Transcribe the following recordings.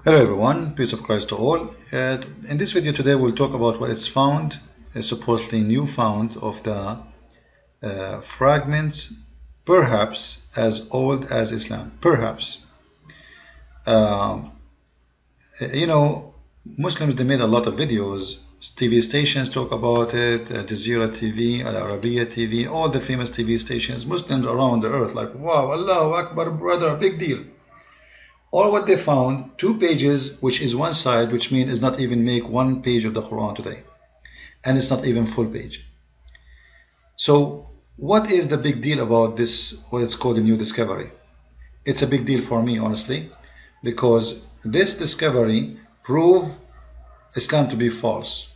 Hello everyone, peace of Christ to all. In this video today we'll talk about what is found, supposedly new found of the fragments, perhaps as old as Islam. Perhaps. Muslims, they made a lot of videos. TV stations talk about it, Jazeera TV, Al Arabiya TV, all the famous TV stations. Muslims around the earth like, wow, Allahu Akbar, brother, big deal. All what they found, 2 pages, which is one side, which means it's not even make 1 page of the Quran today. And it's not even full page. So what is the big deal about this, what it's called a new discovery? It's a big deal for me, honestly, because this discovery proves Islam to be false.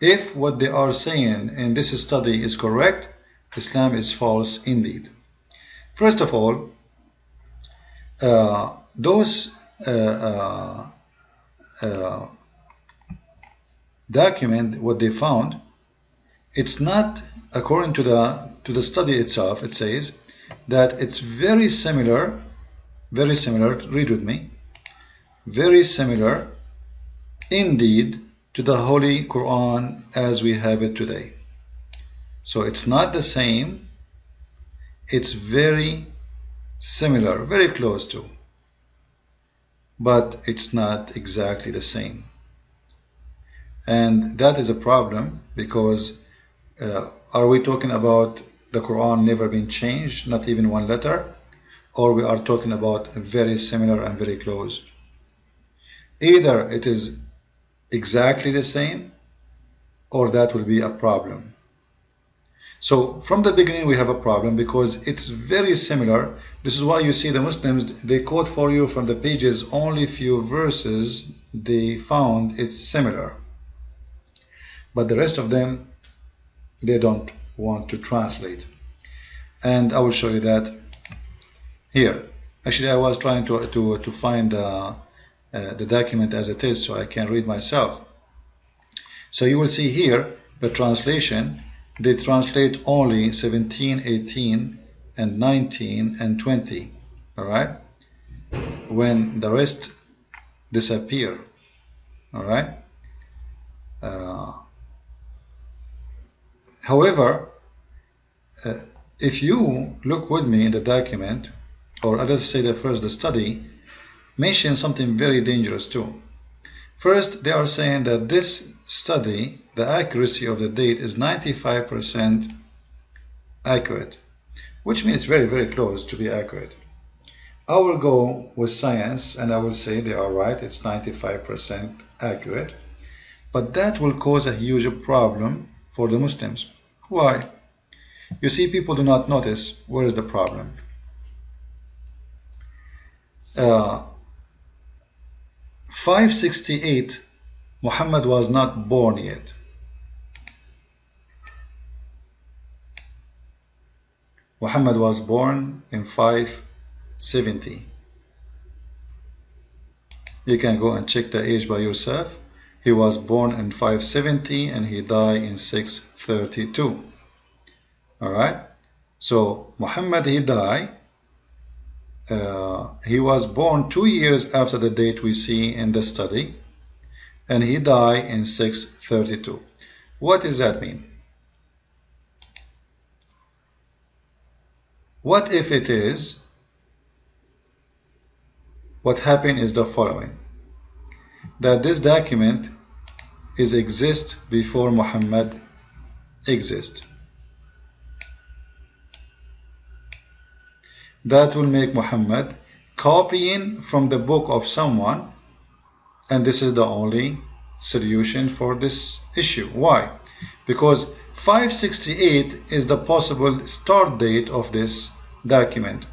If what they are saying in this study is correct, Islam is false indeed. First of all, those document, what they found, it's not according to the study itself. It says that it's very similar, read with me, very similar indeed to the Holy Quran as we have it today. So it's not the same, it's very similar, very close to, but it's not exactly the same. And that is a problem, because are we talking about the Quran never been changed, not even 1 letter, or we are talking about very similar and very close? Either it is exactly the same, or that will be a problem. So from the beginning we have a problem, because it's very similar. This is why you see the Muslims, they quote for you from the pages only few verses they found it's similar, but the rest of them they don't want to translate. And I will show you that here. Actually, I was trying to find the document as it is so I can read myself. So you will see here the translation. They translate only 17, 18, and 19 and 20. Alright? When the rest disappear. Alright? However, if you look with me in the document, or let's say that first the study mentions something very dangerous too. First, they are saying that this study, the accuracy of the date is 95% accurate, which means very, very close to be accurate. I will go with science and I will say they are right, it's 95% accurate, but that will cause a huge problem for the Muslims. Why? You see, people do not notice where is the problem. 568, Muhammad was not born yet. Muhammad was born in 570. You can go and check the age by yourself. He was born in 570 and he died in 632. Alright? So Muhammad, he died. He was born 2 years after the date we see in the study, and he died in 632. What does that mean? What if it is, what happened is the following, that this document is exist before Muhammad exists. That will make Muhammad copying from the book of someone, and this is the only solution for this issue. Why? Because 568 is the possible start date of this document.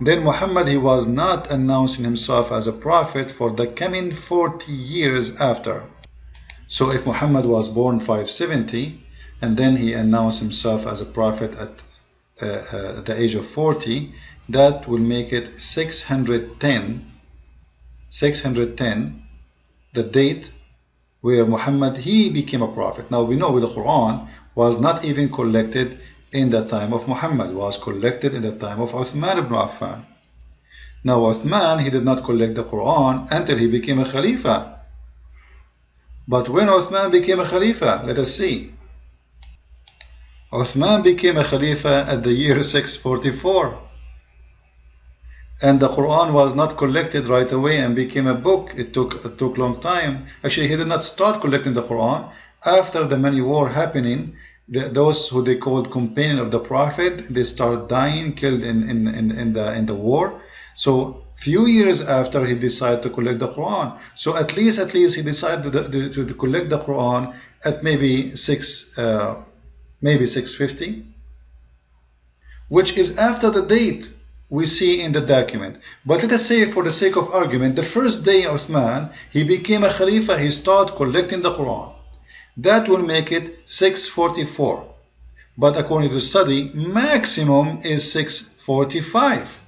Then Muhammad, he was not announcing himself as a prophet for the coming 40 years after. So if Muhammad was born 570 and then he announced himself as a prophet at the age of 40, that will make it 610, the date where Muhammad, he became a prophet. Now we know the Quran was not even collected in the time of Muhammad, was collected in the time of Uthman ibn Affan. Now Uthman, he did not collect the Quran until he became a Khalifa. But when Uthman became a Khalifa, let us see. Uthman became a Khalifa at the year 644. And the Quran was not collected right away and became a book. It took a long time. Actually, he did not start collecting the Quran. After the many war happening, those who they called companion of the Prophet, they start dying, killed in the war. So few years after, he decided to collect the Quran. So at least he decided to collect the Quran at maybe 650, which is after the date we see in the document. But let us say, for the sake of argument, the first day Uthman, he became a Khalifa, he started collecting the Quran. That will make it 644. But according to the study, maximum is 645.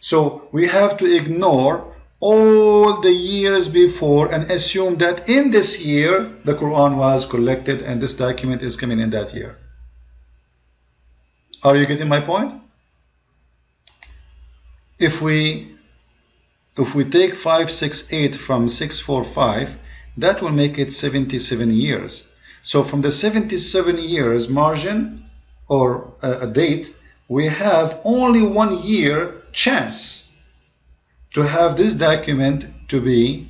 So we have to ignore all the years before and assume that in this year the Quran was collected and this document is coming in that year. Are you getting my point? If we take 568 from 645, that will make it 77 years. So from the 77 years margin or a date, we have only 1 year chance to have this document to be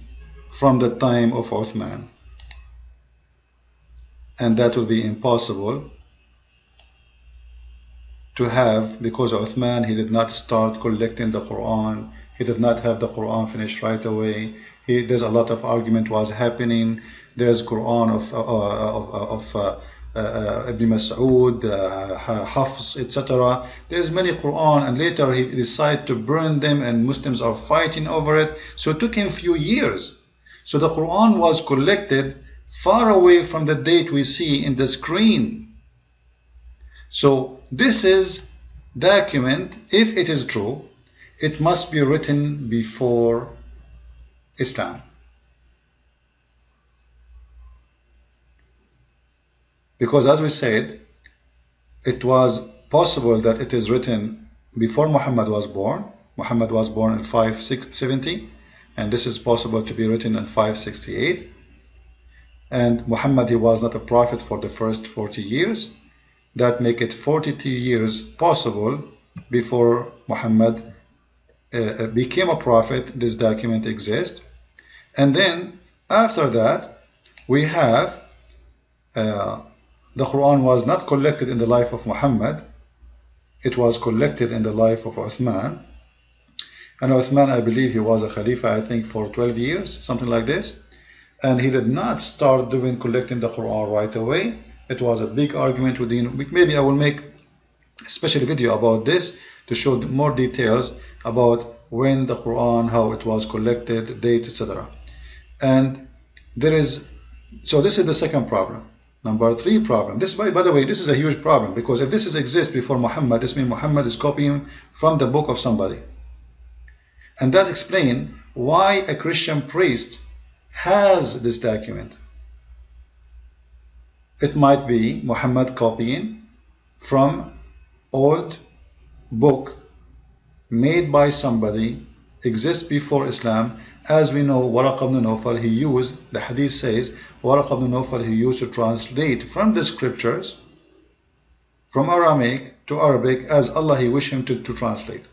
from the time of Uthman. And that will be impossible to have, because Uthman, he did not start collecting the Quran. He did not have the Quran finished right away. There's a lot of argument was happening. There's Quran of Ibn Mas'ud, Hafs, etc. There's many Quran, and later he decided to burn them, and Muslims are fighting over it. So it took him few years. So the Quran was collected far away from the date we see in the screen. So this is document, if it is true, it must be written before Islam. Because as we said, it was possible that it is written before Muhammad was born. Muhammad was born in 570, and this is possible to be written in 568. And Muhammad, he was not a prophet for the first 40 years. That make it 42 years possible before Muhammad became a prophet. This document exists. And then after that, we have the Quran was not collected in the life of Muhammad. It was collected in the life of Uthman. And Uthman, I believe he was a Khalifa, I think, for 12 years, something like this. And he did not start collecting the Quran right away. It was a big argument within. Maybe I will make a special video about this to show more details about when the Quran, how it was collected, date, etc. And there is, so this is the second problem. Number 3 problem. This, by the way, this is a huge problem, because if this exists before Muhammad, this means Muhammad is copying from the book of somebody. And that explains why a Christian priest has this document. It might be Muhammad copying from old book made by somebody, exists before Islam. As we know, Waraq ibn Nawfal, he used, the hadith says, Waraq ibn Nawfal, he used to translate from the scriptures, from Aramaic to Arabic, as Allah he wished him to translate.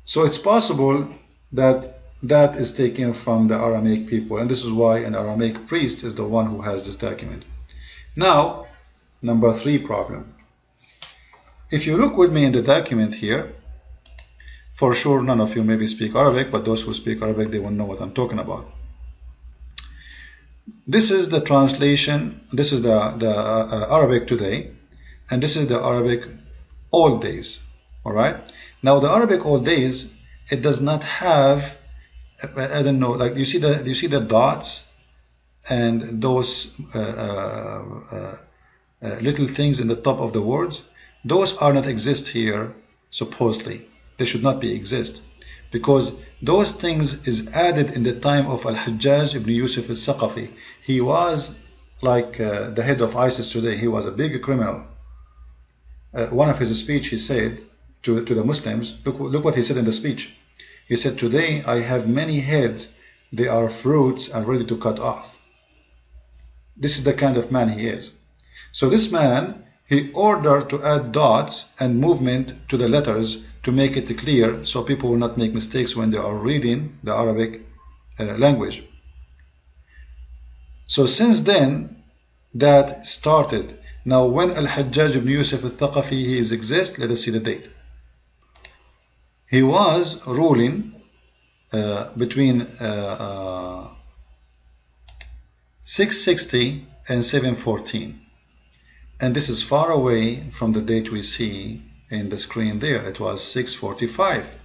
So it's possible that that is taken from the Aramaic people, and this is why an Aramaic priest is the one who has this document. Now, number 3 problem. If you look with me in the document here, for sure none of you maybe speak Arabic, but those who speak Arabic, they will know what I'm talking about. This is the translation, this is the Arabic today, and this is the Arabic old days. Alright? Now the Arabic old days, it does not have, I don't know, like you see the dots and those little things in the top of the words. Those are not exist here supposedly. They should not be exist, because those things is added in the time of Al-Hajjaj ibn Yusuf al-Saqafi. He was like the head of ISIS today. He was a big criminal. One of his speech, he said, to the Muslims. Look what he said in the speech. He said, "Today I have many heads. They are fruits and ready to cut off." This is the kind of man he is. So this man, he ordered to add dots and movement to the letters to make it clear so people will not make mistakes when they are reading the Arabic language. So since then, that started. Now when Al-Hajjaj ibn Yusuf al-Thaqafi he exists, let us see the date. He was ruling between 660 and 714. And this is far away from the date we see in the screen there. It was 645.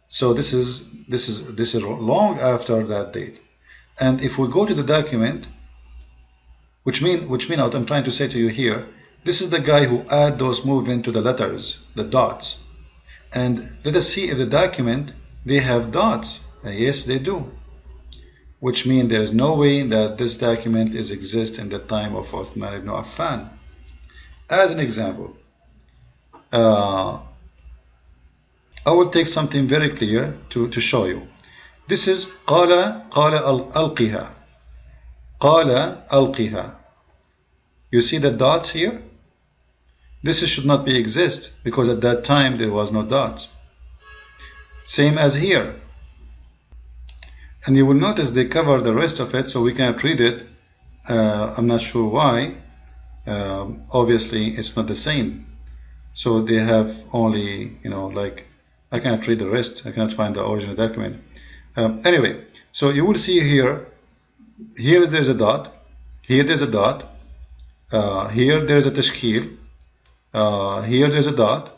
So this is long after that date. And if we go to the document, which mean what I'm trying to say to you here, this is the guy who add those movements to the letters, the dots. And let us see if the document, they have dots. Yes, they do. Which means there is no way that this document exists in the time of Uthman ibn Affan. As an example, I will take something very clear to show you. This is قال ألقها. قال ألقها. You see the dots here? This should not be exist because at that time there was no dots. Same as here. And you will notice they cover the rest of it, so we cannot read it. I'm not sure why. Obviously, it's not the same. So they have only, like, I cannot read the rest. I cannot find the original document. Anyway, so you will see here there's a dot. Here there's a dot. Here there's a tashkil. Here there's a dot.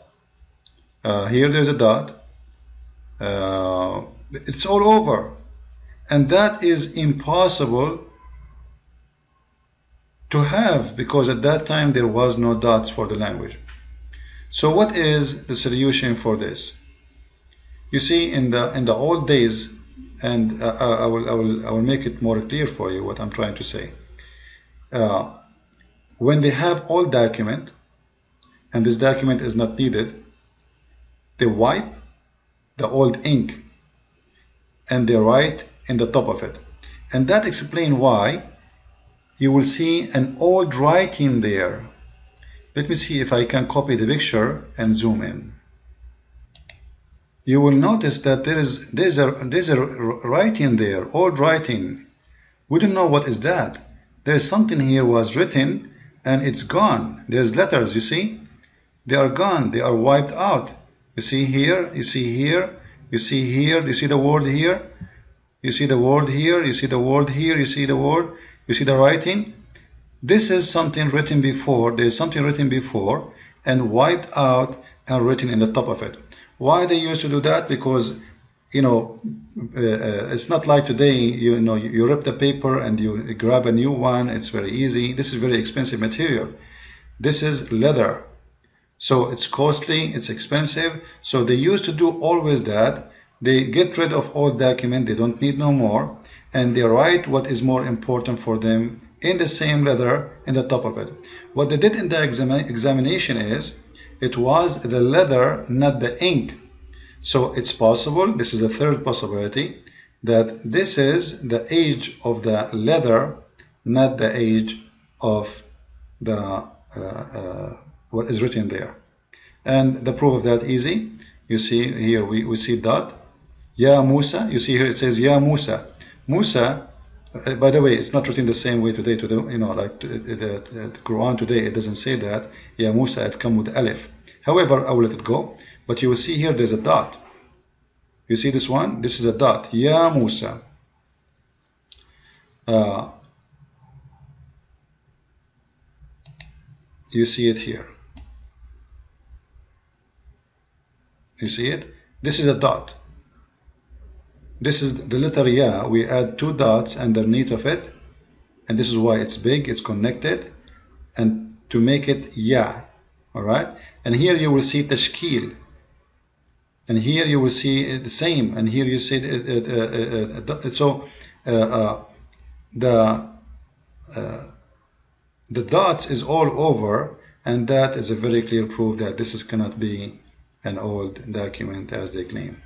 Here there's a dot. It's all over. And that is impossible to have because at that time there was no dots for the language. So what is the solution for this? You see, in the old days, and I will make it more clear for you what I'm trying to say. When they have old document and this document is not needed, they wipe the old ink and they write in the top of it. And that explains why you will see an old writing there. Let me see if I can copy the picture and zoom in. You will notice that there's a writing there, old writing. We don't know what is that. There's something here was written and it's gone. There's letters, you see? They are gone, they are wiped out. You see here, you see here, you see here, you see the word here? You see the word here, you see the word here, you see the word, you see the writing. This is something written before, there's something written before and wiped out and written in the top of it. Why they used to do that? Because, it's not like today, you rip the paper and you grab a new one, it's very easy. This is very expensive material. This is leather. So it's costly, it's expensive. So they used to do always that. They get rid of all document, they don't need no more, and they write what is more important for them in the same leather in the top of it. What they did in the examination is, it was the leather, not the ink. So it's possible, this is the third possibility, that this is the age of the leather, not the age of the what is written there. And the proof of that easy. You see here we see dot. Ya Musa, you see here it says Ya Musa. Musa, by the way, it's not written the same way today. Like the Quran today, it doesn't say that. Ya Musa, it comes with alif. However, I will let it go. But you will see here there's a dot. You see this one? This is a dot. Ya Musa. You see it here. You see it? This is a dot. This is the letter Ya. We add two dots underneath of it, and this is why it's big, it's connected, and to make it Ya. Alright? And here you will see Tashkil. And here you will see the same, and here you see the dots is all over, And that is a very clear proof that this cannot be an old document as they claim.